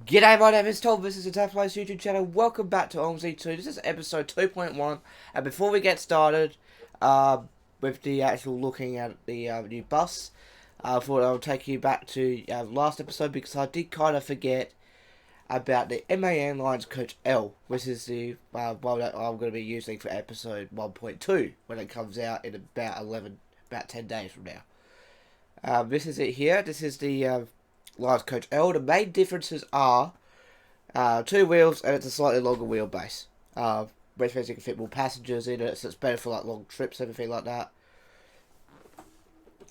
G'day, my name is Tom. This is the Tap Place YouTube channel. Welcome back to OMSI 2. This is episode 2.1. And before we get started with the actual looking at the new bus, I thought I would take you back to last episode because I did kind of forget about the MAN Lions Coach L, which is the one that I'm going to be using for episode 1.2 when it comes out in about 10 days from now. This is it here. This is the Lions Coach L. The main differences are two wheels and it's a slightly longer wheelbase. Which means you can fit more passengers in it, so it's better for like long trips, everything like that.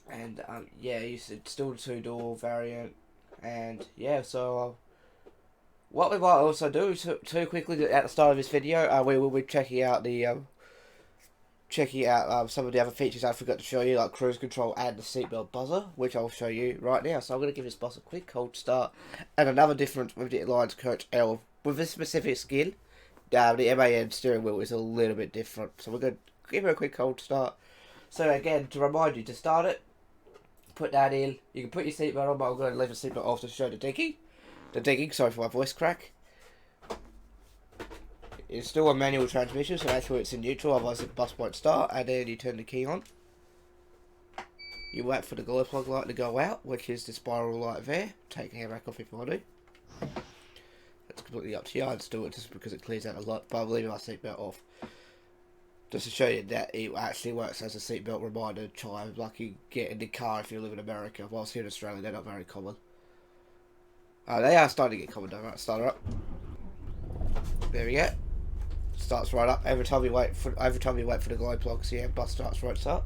And yeah, it's still the two-door variant. And yeah, so what we might also do too quickly at the start of this video, we will be checking out some of the other features I forgot to show you, like cruise control and the seatbelt buzzer, which I'll show you right now. So I'm going to give this bus a quick cold start. And another difference with the Lions Coach L, with this specific skin, the MAN steering wheel is a little bit different. So we're going to give it a quick cold start. So again, to remind you, to start it, put that in. You can put your seatbelt on, but I'm going to leave the seatbelt off to show the digging. Sorry for my voice crack. It's still a manual transmission, so make sure it's in neutral, otherwise the bus won't start. And then you turn the key on. You wait for the glow plug light to go out, which is the spiral light there. Take the handbrake off if you want to. It's completely up to you. I just do it just because it clears out a lot, but I'm leaving my seatbelt off. Just to show you that it actually works as a seatbelt reminder chime, like you get in the car if you live in America. Whilst here in Australia, they're not very common. They are starting to get common though. Right, start her up. There we go. Starts right up every time you wait for the glow plug. So yeah, bus starts right up.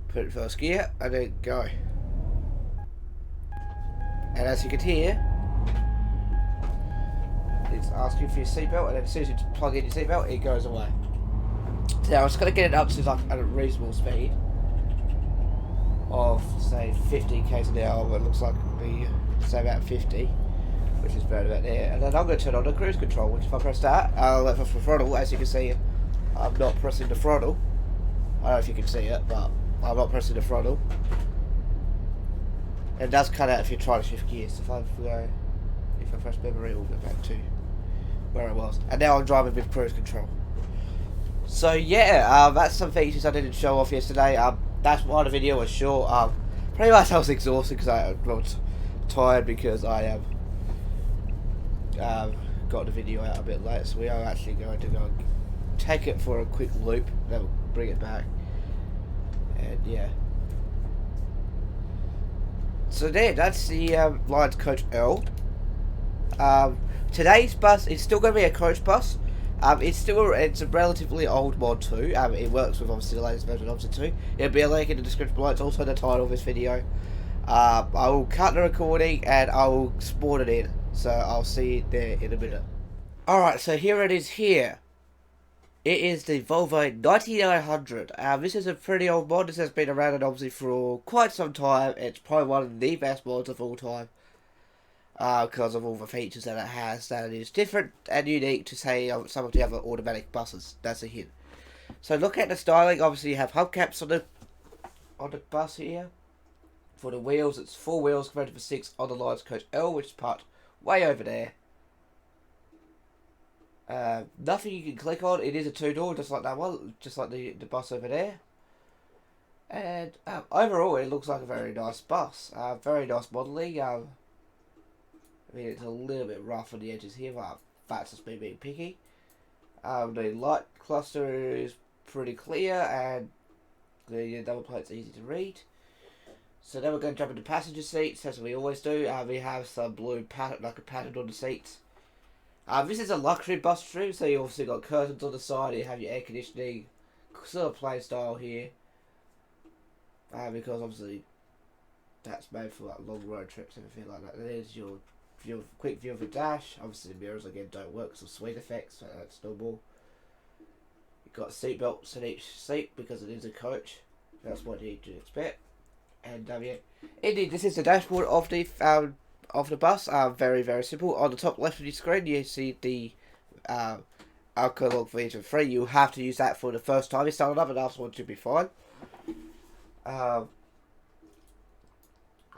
Put it in first gear and then go. And as you can hear, it's asking for your seatbelt, and then as soon as you plug in your seatbelt, it goes away. Now I'm just gonna get it up to like at a reasonable speed of say 50 km an hour. But it looks like it'll be say about 50. Which is better about there, and then I'm going to turn on the cruise control, which if I press that, I'll let for throttle. As you can see, I'm not pressing the throttle. I don't know if you can see it, but I'm not pressing the throttle. It does cut out if you try to shift gears. If I press memory, we'll go back to where I was. And now I'm driving with cruise control. So yeah, that's some features I didn't show off yesterday. That's why the video was short. Pretty much I was exhausted because I was tired because I got the video out a bit late, so we are actually going to go take it for a quick loop, then we'll bring it back. And yeah, so there, that's the Lions Coach L. Today's bus is still going to be a coach bus. It's a relatively old mod too. It works with obviously the latest version of OMSI 2. It'll be a link in the description below. It's also the title of this video. I will cut the recording and I will spawn it in. So I'll see you there in a minute. Alright, so here it is here. It is the Volvo 9900. This is a pretty old mod. This has been around in OMSI for quite some time. It's probably one of the best mods of all time. Because of all the features that it has. That it is different and unique to say some of the other automatic buses. That's a hint. So look at the styling. Obviously you have hubcaps on the bus here. For the wheels, it's 4 wheels compared to the 6 on the Lions Coach L, which is parked way over there. Nothing you can click on. It is a 2-door, just like that one, just like the bus over there. And overall, it looks like a very nice bus. Very nice modelling. I mean, it's a little bit rough on the edges here, but that's just me being picky. The light cluster is pretty clear, and the double plate's easy to read. So then we're going to jump into passenger seats, as we always do. We have some blue pattern on the seats. This is a luxury bus too, so you obviously got curtains on the side. You have your air conditioning, sort of plain style here. Because obviously that's made for like long road trips and everything like that. There's your quick view of the dash. Obviously the mirrors again don't work because of sweet effects, so that's normal. You've got seat belts in each seat because it is a coach. That's what you need to expect. And yeah, indeed, this is the dashboard of the bus. Very, very simple. On the top left of your screen, you see the alcohol version 3. You have to use that for the first time you start it up, and afterwards you'll be fine.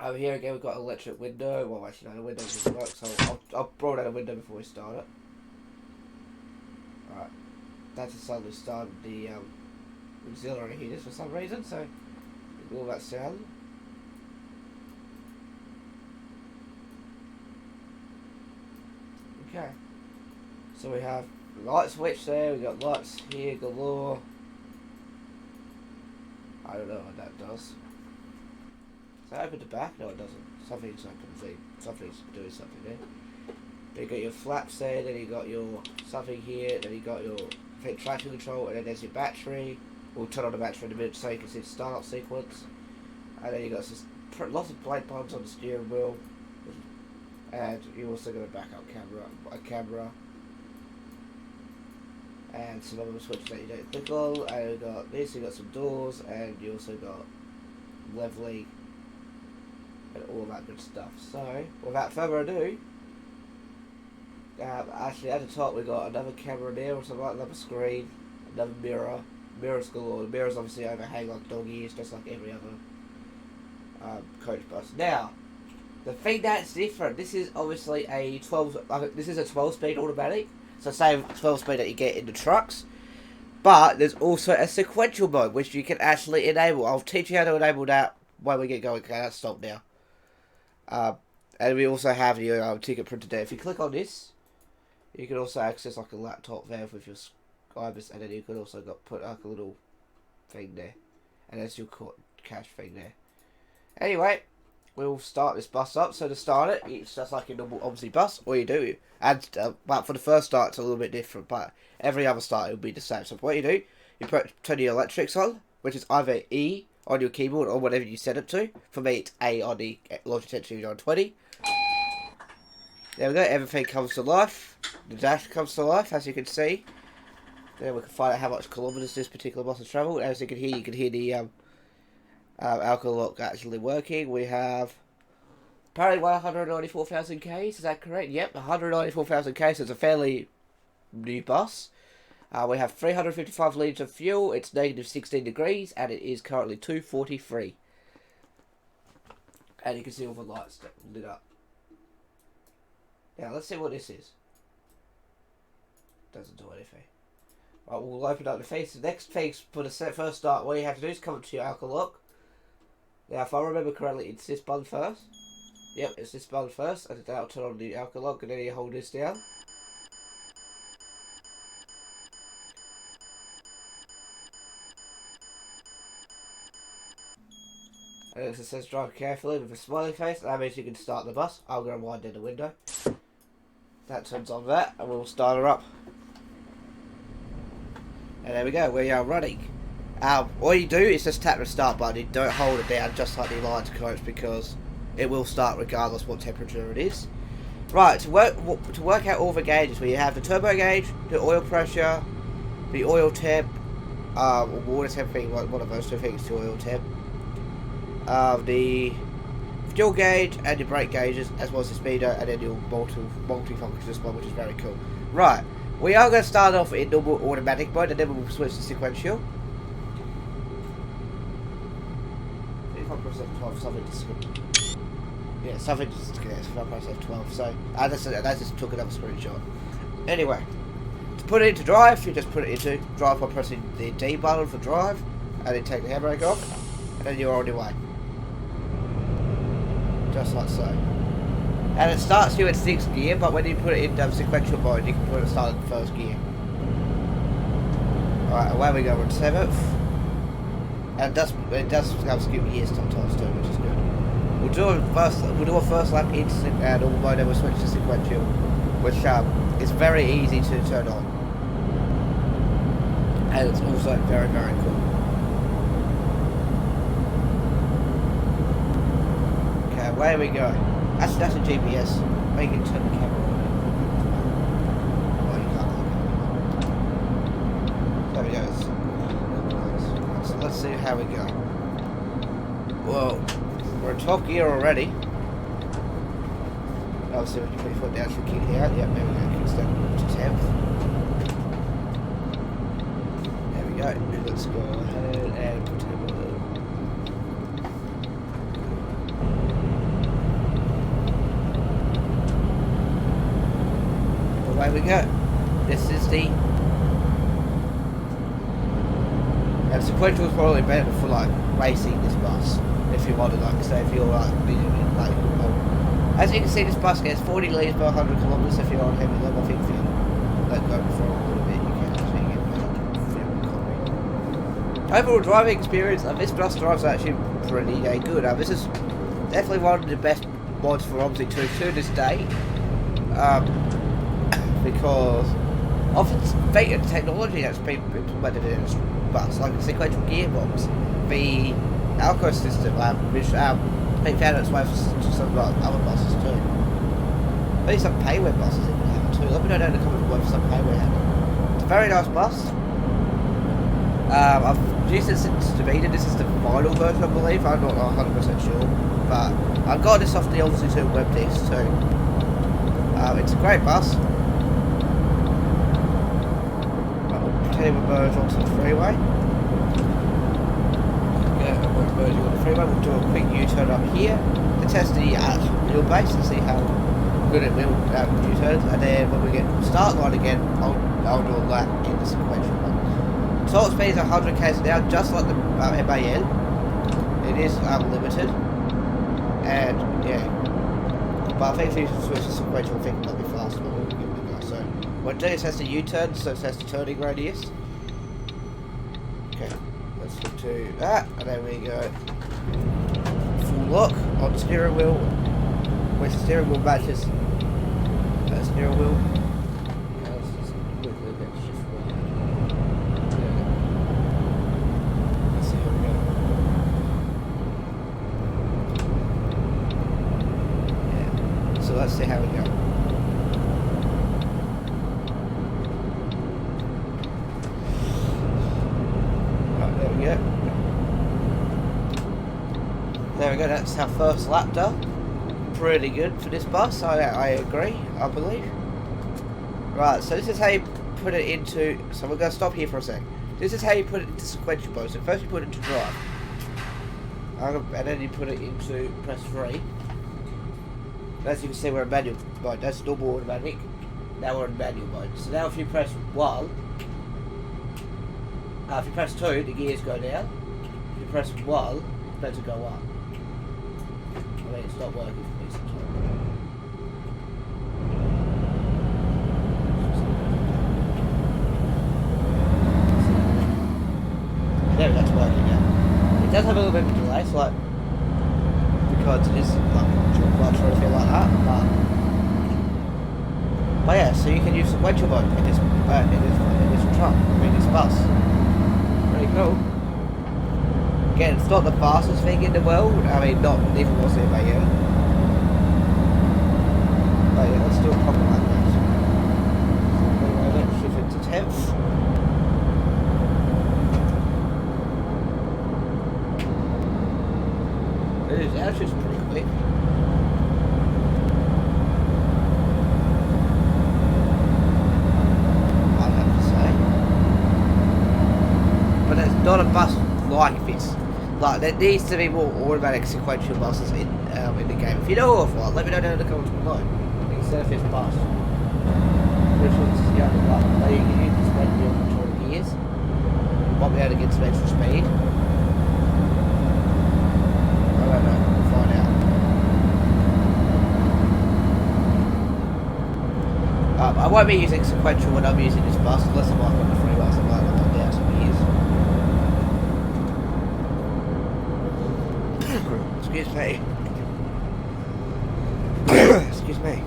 Over here again we've got an electric window. Well, actually no, the window doesn't work, so I'll roll out a window before we start it. Alright, that just suddenly started the auxiliary heaters for some reason, so all that sound. Okay, so we have the light switch there, we got lights here galore. I don't know what that does. Does that open the back? No, it doesn't. Something's open. Something's doing something there. Then you got your flaps there, then you got your something here, then you got your traction control, and then there's your battery. We'll turn on the battery in a minute so you can see the start sequence. And then you got lots of blade buttons on the steering wheel. And you also got a backup camera, and some other switches that you don't click on. And you got this, you got some doors, and you also got leveling and all that good stuff. So, without further ado, actually at the top we got another camera there, or something like another screen, another mirror. Mirrors galore. The mirrors obviously overhang like dog ears, just like every other coach bus. Now, the thing that's different, this is obviously a 12-speed automatic. So same 12-speed that you get in the trucks. But there's also a sequential mode, which you can actually enable. I'll teach you how to enable that when we get going. Okay, that's stopped now. And we also have your ticket printer there. If you click on this, you can also access like a laptop there with your IBIS, and then you can also put like a little thing there. And that's your cash thing there. Anyway, we'll start this bus up. So to start it, it's just like a normal OMSI bus. All you do, and but for the first start, it's a little bit different. But every other start, it will be the same. So what you do, you turn your electrics on, which is either E on your keyboard or whatever you set it to. For me, it's A on the Logitech Studio 20. There we go. Everything comes to life. The dash comes to life, as you can see. Then we can find out how much kilometers this particular bus has travelled. As you can hear the alcohol lock actually working. We have apparently 194,000 Ks, is that correct? Yep, 194,000 Ks, so it's a fairly new bus. We have 355 litres of fuel, it's negative 16 degrees, and it is currently 2:43. And you can see all the lights lit up. Now, let's see what this is. Doesn't do anything. Right, we'll open up the face. The next thing for the first start, what you have to do is come up to your alcohol lock. Now, if I remember correctly, it's this button first. Yep, it's this button first, and that'll turn on the alcohol lock, and then you hold this down. And it says drive carefully with a smiley face. That means you can start the bus. I'm going to wind down the window. That turns on that, and we'll start her up. And there we go, we are running. All you do is just tap the start button. You don't hold it down just like the Alliance coach, because it will start regardless what temperature it is. Right, to work out all the gauges, we have the turbo gauge, the oil pressure, the oil temp, or water temp thing, one of those two things, to oil temp. The fuel gauge and your brake gauges, as well as the speedo, and then your multi-function display, which is very cool. Right, we are going to start off in normal automatic mode, and then we'll switch to sequential. If I press F12, something just... Yeah, something just disconnects if I press F12, so I just took another screenshot. Anyway, to put it into drive, you just put it into drive by pressing the D button for drive, and then take the handbrake off, and then you're on your way. Just like so. And it starts you at 6th gear, but when you put it in sequential mode, you can put it start in 1st gear. Alright, away we go on 7th. And it does skip gears sometimes too, which is good. We'll do a first lap in normal mode, and we'll switch to sequential, which is very easy to turn on. And it's also very, very cool. Okay, away we go. That's a GPS. Maybe you can turn the camera on. Oh, you can't. There we go. So let's see how we go. Well, we're in 12th gear already. Obviously, when you put your foot down, should kick it out. Yep, there we go. Kick down to 10th. There we go. Let's go ahead and put it away we go. This is the... And sequential is probably better for like racing this bus. If you wanted, like, say if you're like, as you can see, this bus gets 40 litres per 100 kilometres if you're on heavy level. I think if you let go for a little bit, you can actually get better fuel economy. Overall driving experience, this bus drives actually pretty good. This is definitely one of the best mods for OMSI 2 to this day. Because of its feature technology that's been implemented in this bus, like the sequential gearbox, the alco system, which been found its way to some other buses too. Maybe some payware buses even have it too. Let me know down in the comments below if some payware have it. It's a very nice bus. I've used it since the beta. This is the final version, I believe. I'm not 100% sure, but I've got this off the OMSI 2 web disc too. It's a great bus. I'll pretend we're merged onto the freeway. Merging on the freeway, we'll do a quick U-turn up here to test the wheelbase and see how good it will U-turns, and then when we get to the start line again, I'll do a lap in the sequential one. Top speed is 100 km an hour, just like the MAN. It is limited, and yeah, but I think if you switch to sequential, I think it might be faster, but we'll give it a go. So what do is test the U-turn, so test the turning radius. Okay. Let's do that, and there we go. Full lock on the steering wheel, which the steering wheel matches that steering wheel. Let's see how we go. Yeah. So let's see how we go. There we go, that's our first lap done. Pretty good for this bus, I agree, I believe. Right, so this is how you put it into... So we're going to stop here for a sec. This is how you put it into sequential mode. So first you put it into drive. And then you put it into press 3. As you can see, we're in manual mode. That's normal automatic. Now we're in manual mode. So now if you press 1... if you press 2, the gears go down. If you press 1, it's better to go up. I mean, it's not working for me sometimes. There, that's working now. It does have a little bit of a delay, so like, because it is like trophy like that, but yeah, so you can use sequential mode in this truck, this bus. Pretty cool. Again, it's not the fastest thing in the world. I mean, not even was it by you. But yeah, let's do a proper lap next. Let's shift it to 10th. It is actually pretty quick. I'd have to say. But it's not a bus like this. Like, there needs to be more automatic sequential buses in the game. If you know of one, let me know down in the comments below. Instead of this bus. Which one's the other one? They use the speed beyond control gears. You might be able to get some extra speed. I don't know, we'll find out. I won't be using sequential when I'm using this bus, unless I'm on the freeway or something like that. I'll some gears. Excuse me. Excuse me.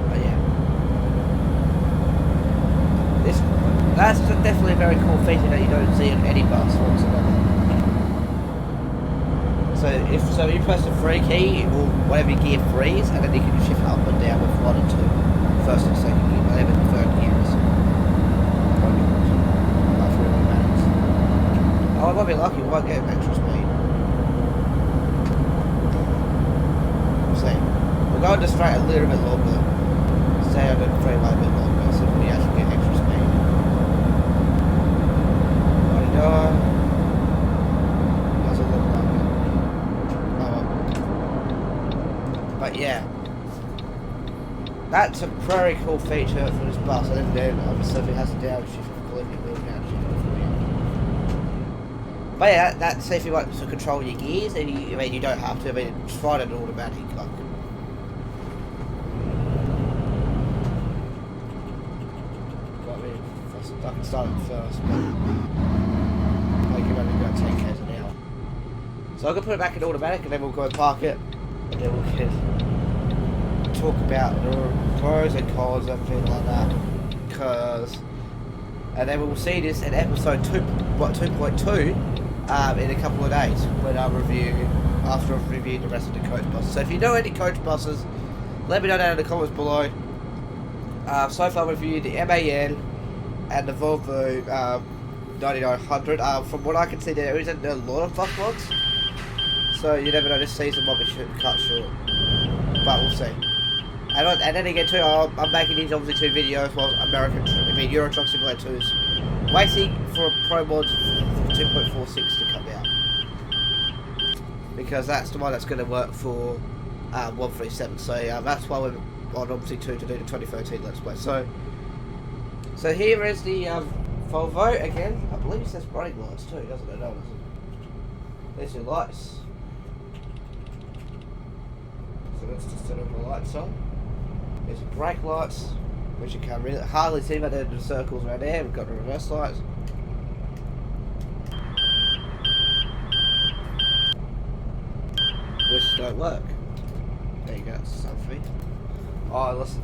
Oh yeah. That's definitely a very cool feature that you don't see in any bus whatsoever. So you press the 3 key, it will, whatever gear freeze, and then you can shift up and down with 1 and 2. First and second gear, but even the third gear is oh, I might be lucky, we might get extra speed. We'll see. We're going to straight a little bit longer. Stay on the freeway a bit longer, so we actually get extra speed. very cool feature for this bus. And then obviously if it has a downshift, completely wheel downshift. But yeah, that's if you want to control your gears, and I mean you don't have to. I mean it's fine and automatic. Like, I can start it first, but like you're only going 10 k's an hour. So I'm gonna put it back in automatic, and then we'll go and park it, and then we can talk about the pros and cons and everything like that. And then we'll see this in episode 2.2 in a couple of days when I after I've reviewed the rest of the coach buses. So if you know any coach buses, let me know down in the comments below. So far I've reviewed the MAN and the Volvo 9900. From what I can see, there isn't a lot of bus mods, so you never know, this season might be cut short, but we'll see. And then again too, I'm making these obviously 2 videos while Euro Truck Simulator 2 is waiting for a pro mod 2.46 to come out, because that's the one that's going to work for 137. So that's why we're on OMSI 2 to do the 2013 Let's Play. So here is the Volvo again. I believe it says brake lights too, doesn't it? No, it doesn't. There's your lights. So let's just turn all the lights on. There's your brake lights, which you can really hardly see, but they're the circles right there. We've got the reverse lights. Which don't work. There you go, that's something. Oh, listen.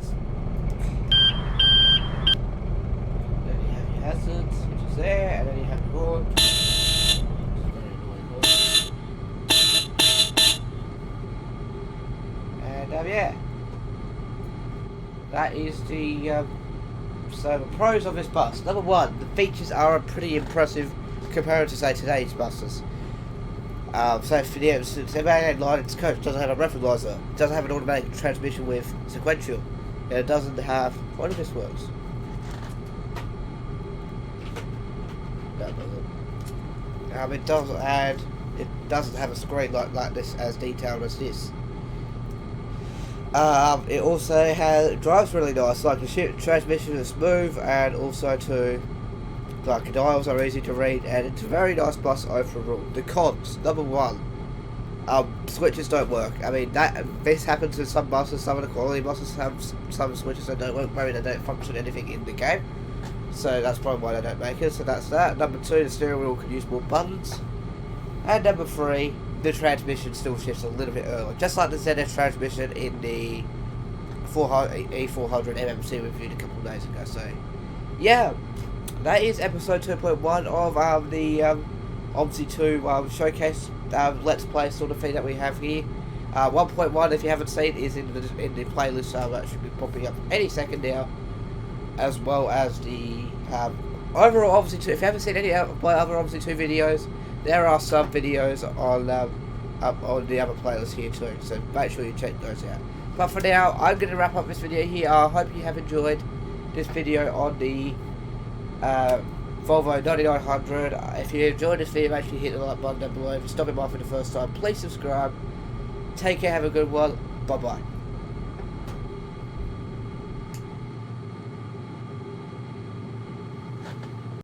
Hazards, which is there, and then you have your horn. And yeah, that is the so the pros of this bus. Number 1, the features are pretty impressive compared to say today's buses. So for the MAN line, its coach doesn't have a breathalyzer, it doesn't have an automatic transmission with sequential, and it doesn't have, what if this works? It doesn't have a screen like this as detailed as this. It also drives really nice, like the transmission is smooth, and also like the dials are easy to read, and it's a very nice bus overall. The cons, number 1, switches don't work. I mean this happens in some buses. Some of the quality buses have some switches that don't work, maybe they don't function anything in the game. So that's probably why they don't make it, so that's that. Number 2, the steering wheel could use more buttons. And number 3, the transmission still shifts a little bit early, just like the ZF transmission in the E400 MMC we reviewed a couple of days ago. So yeah, that is episode 2.1 of the OMSI 2 showcase Let's Play sort of thing that we have here. 1.1, if you haven't seen, is in the playlist, so that should be popping up any second now, as well as the overall OMSI 2. If you haven't seen any of my other OMSI 2 videos, there are some videos on up on the other playlist here too, so make sure you check those out. But for now, I'm going to wrap up this video here. I hope you have enjoyed this video on the Volvo 9900. If you enjoyed this video, make sure you hit the like button down below. If you're stopping by for the first time, please subscribe. Take care, have a good one. Bye bye.